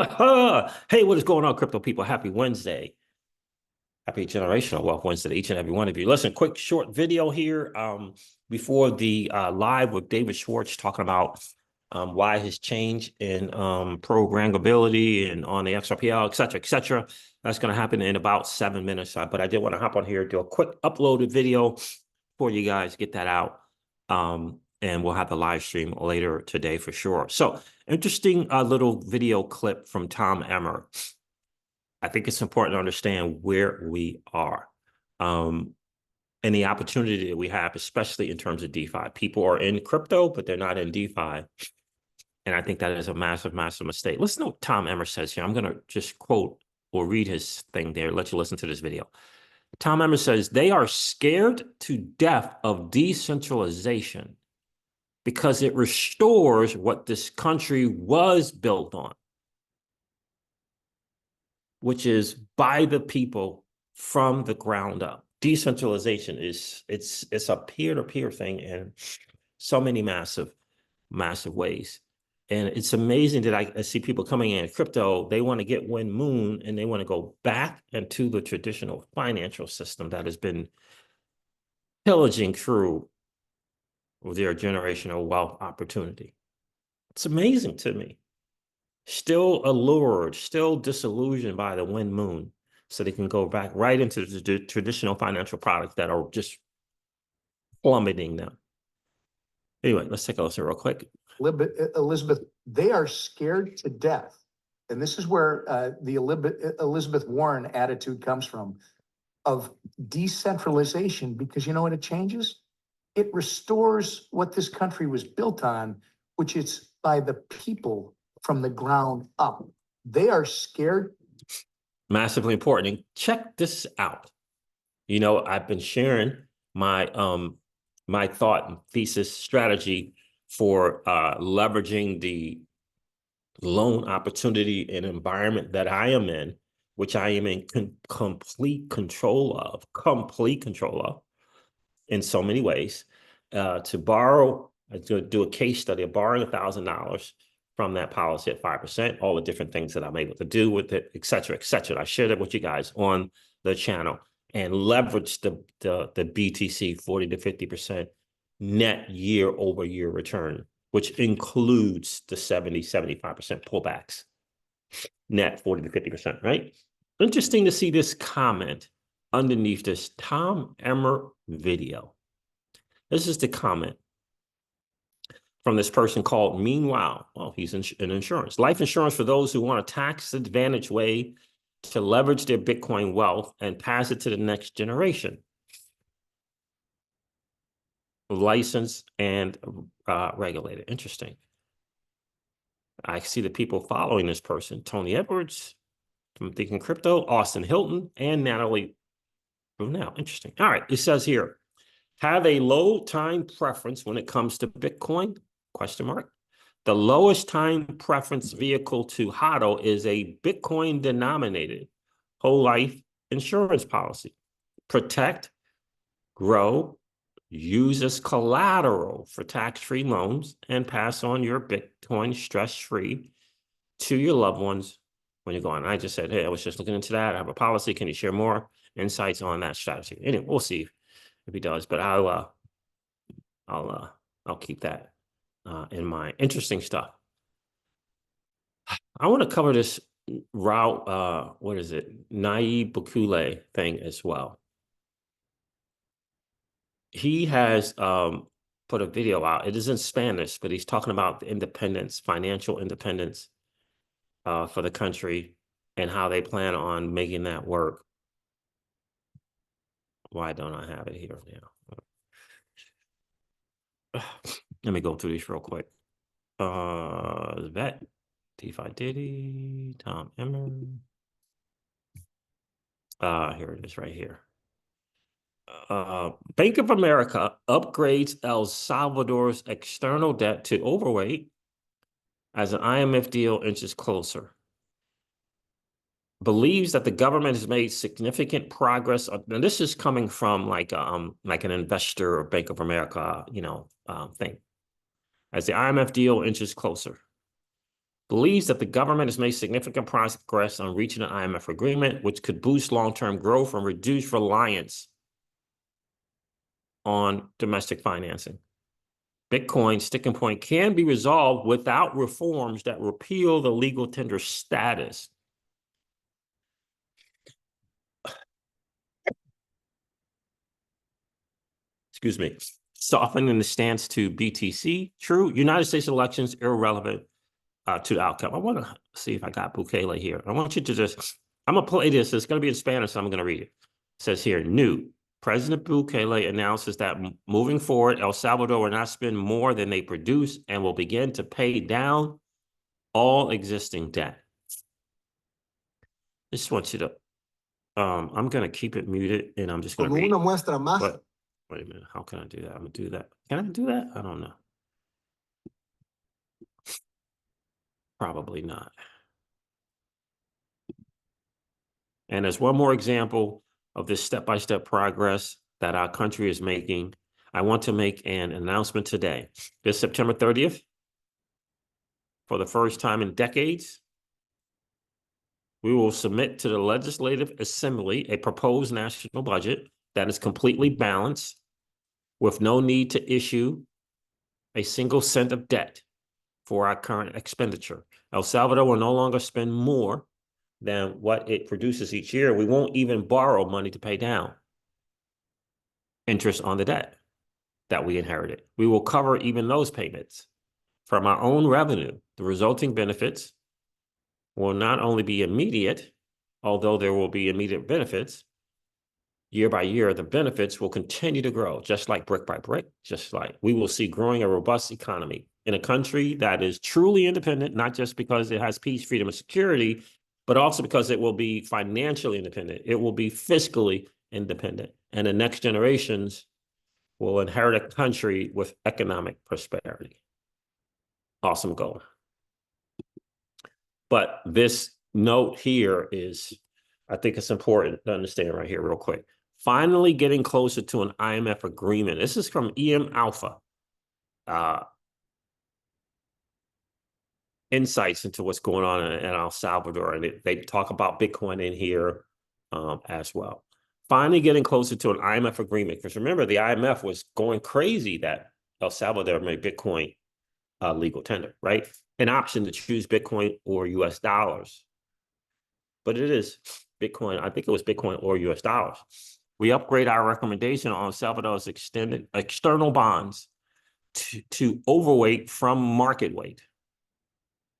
Hey, what is going on, crypto people? Happy Wednesday. Happy Generational Wealth Wednesday to each and every one of you. Listen, quick short video here before the live with David Schwartz talking about why his change in programmability and on the XRPL, et cetera, et cetera. That's going to happen in about 7 minutes. But I did want to hop on here, do a quick uploaded video for you guys, get that out. And we'll have the live stream later today for sure. So interesting little video clip from Tom Emmer. I think it's important to understand where we are and the opportunity that we have, especially in terms of DeFi. People are in crypto, but they're not in DeFi. And I think that is a massive, massive mistake. Listen to what Tom Emmer says here. I'm going to just quote or read his thing there, let you listen to this video. Tom Emmer says, they are scared to death of decentralization because it restores what this country was built on, which is by the people from the ground up. Decentralization it's a peer-to-peer thing in so many massive ways. And it's amazing that I see people coming in crypto, they want to get Win Moon and they want to go back into the traditional financial system that has been pillaging through their generational wealth opportunity. It's amazing to me. Still allured, still disillusioned by the Win Moon, so they can go back right into the traditional financial products that are just plummeting them. Anyway, let's take a listen real quick. Elizabeth, they are scared to death. And this is where the Elizabeth Warren attitude comes from, of decentralization, because you know what it changes? It restores what this country was built on, which is by the people from the ground up. They are scared. Massively important. And check this out. You know, I've been sharing my my thought and thesis strategy for leveraging the loan opportunity and environment that I am in, which I am in complete control of in so many ways, to borrow, to do a case study of borrowing $1,000 from that policy at 5%, all the different things that I'm able to do with it, et cetera, et cetera. I shared it with you guys on the channel and leverage the BTC 40 to 50% net year-over-year return, which includes the 70, 75% pullbacks, net 40 to 50%, right? Interesting to see this comment underneath this Tom Emmer video. This is the comment from this person called Meanwhile. Well, he's in insurance. Life insurance for those who want a tax-advantaged way to leverage their Bitcoin wealth and pass it to the next generation. Licensed and regulated. Interesting. I see the people following this person. Tony Edwards from Thinking Crypto, Austin Hilton, and Natalie Brunel. Interesting. All right. It says here, have a low time preference when it comes to Bitcoin? Question mark. The lowest time preference vehicle to HODL is a Bitcoin denominated whole life insurance policy. Protect, grow, use as collateral for tax-free loans, and pass on your Bitcoin stress-free to your loved ones when you're going. I just said, hey, I was just looking into that. I have a policy. Can you share more insights on that strategy? Anyway, we'll see if he does, but I'll keep that in mind. Interesting stuff. I want to cover this route, what is it? Nayib Bukele thing as well. He has put a video out. It is in Spanish, but he's talking about the independence, financial independence for the country and how they plan on making that work. Why don't I have it here now? Let me go through these real quick. Vet, DeFi Diddy, Tom Emmer. Here it is right here. Bank of America upgrades El Salvador's external debt to overweight as an IMF deal inches closer. Believes that the government has made significant progress. And this is coming from like an investor or Bank of America, thing. As the IMF deal inches closer. believes that the government has made significant progress on reaching an IMF agreement, which could boost long-term growth and reduce reliance on domestic financing. Bitcoin sticking point can be resolved without reforms that repeal the legal tender status. Excuse me. Softening the stance to BTC. True. United States elections irrelevant to the outcome. I want to see if I got Bukele here. I want you to just, I'm going to play this. It's going to be in Spanish, so I'm going to read it. It says here, new. President Bukele announces that moving forward, El Salvador will not spend more than they produce and will begin to pay down all existing debt. I just want you to, I'm going to keep it muted and I'm just going to read. But, wait a minute, how can I do that? I'm going to do that. Can I do that? I don't know. Probably not. And as one more example of this step-by-step progress that our country is making, I want to make an announcement today. This September 30th, for the first time in decades, we will submit to the Legislative Assembly a proposed national budget that is completely balanced with no need to issue a single cent of debt for our current expenditure. El Salvador will no longer spend more than what it produces each year. We won't even borrow money to pay down interest on the debt that we inherited. We will cover even those payments from our own revenue. The resulting benefits will not only be immediate, although there will be immediate benefits, year by year, the benefits will continue to grow, just like brick by brick, just like we will see growing a robust economy in a country that is truly independent, not just because it has peace, freedom, and security, but also because it will be financially independent. It will be fiscally independent. And the next generations will inherit a country with economic prosperity. Awesome goal. But this note here is, I think it's important to understand right here real quick. Finally getting closer to an IMF agreement. This is from EM Alpha. Insights into what's going on in El Salvador. And they talk about Bitcoin in here as well. Finally getting closer to an IMF agreement. Because remember, the IMF was going crazy that El Salvador made Bitcoin legal tender, right? An option to choose Bitcoin or US dollars. But it is Bitcoin. I think it was Bitcoin or US dollars. We upgrade our recommendation on El Salvador's external bonds to overweight from market weight.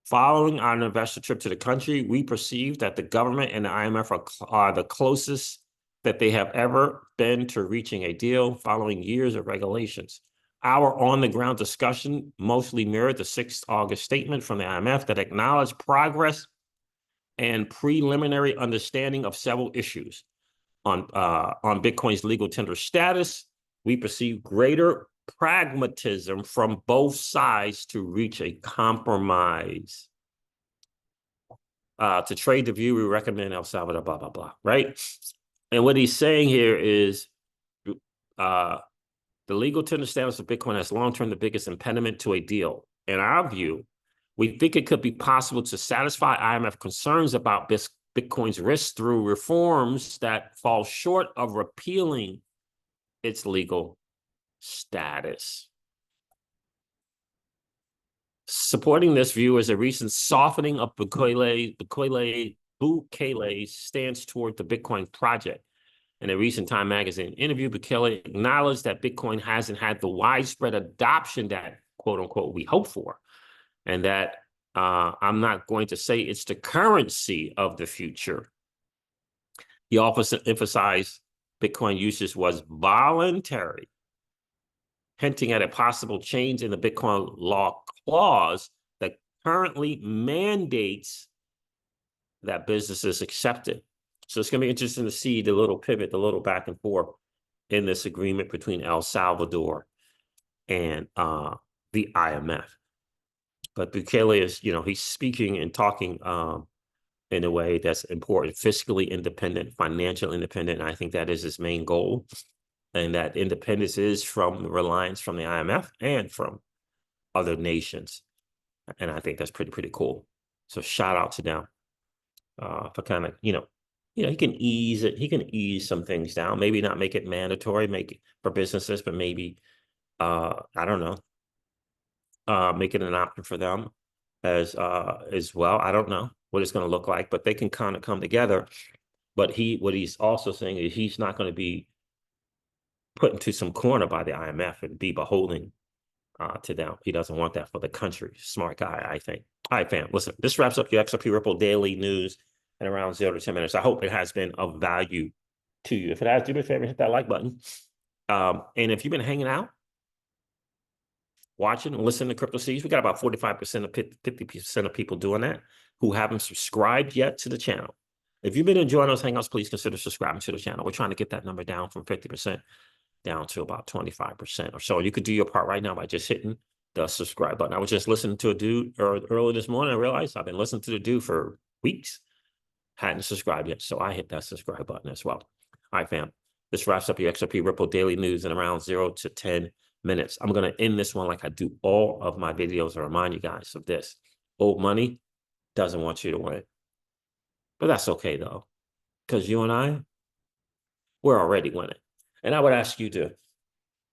Following our investor trip to the country, we perceive that the government and the IMF are the closest that they have ever been to reaching a deal following years of regulations. Our on-the-ground discussion mostly mirrored the 6th August statement from the IMF that acknowledged progress and preliminary understanding of several issues. On Bitcoin's legal tender status, we perceive greater pragmatism from both sides to reach a compromise. To trade the view, we recommend El Salvador, blah, blah, blah, right? And what he's saying here is the legal tender status of Bitcoin has long-term the biggest impediment to a deal. In our view, we think it could be possible to satisfy IMF concerns about Bitcoin's risk through reforms that fall short of repealing its legal status. Supporting this view is a recent softening of Bukele's stance toward the Bitcoin project. In a recent Time magazine interview, Bukele acknowledged that Bitcoin hasn't had the widespread adoption that, quote unquote, we hope for. And that I'm not going to say it's the currency of the future. He also emphasized Bitcoin usage was voluntary, hinting at a possible change in the Bitcoin law clause that currently mandates that businesses accept it. So it's going to be interesting to see the little pivot, the little back and forth in this agreement between El Salvador and the IMF. But Bukele is, he's speaking and talking in a way that's important, fiscally independent, financial independent. And I think that is his main goal. And that independence is from the reliance from the IMF and from other nations. And I think that's pretty cool. So shout out to them for kind of, he can ease it. He can ease some things down. Maybe not make it mandatory, make it for businesses, but maybe, I don't know, make it an option for them as well. I don't know what it's going to look like, but they can kind of come together. But what he's also saying is he's not going to be put into some corner by the IMF and be beholden to them. He doesn't want that for the country. Smart guy, I think. All right, fam. Listen, this wraps up your XRP Ripple daily news in around 0 to 10 minutes. I hope it has been of value to you. If it has, do me a favor, hit that like button. And if you've been hanging out, watching and listening to Crypto Seeds, we got about 45% of 50% of people doing that who haven't subscribed yet to the channel. If you've been enjoying those hangouts, please consider subscribing to the channel. We're trying to get that number down from 50% down to about 25% or so. You could do your part right now by just hitting the subscribe button. I was just listening to a dude earlier this morning. I realized I've been listening to the dude for weeks. Hadn't subscribed yet, so I hit that subscribe button as well. All right, fam. This wraps up your XRP Ripple daily news in around 0 to 10 minutes. I'm going to end this one like I do all of my videos and remind you guys of this. Old money doesn't want you to win. But that's okay, though, because you and I, we're already winning. And I would ask you to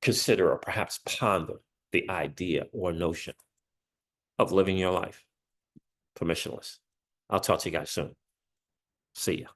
consider or perhaps ponder the idea or notion of living your life permissionless. I'll talk to you guys soon. See ya.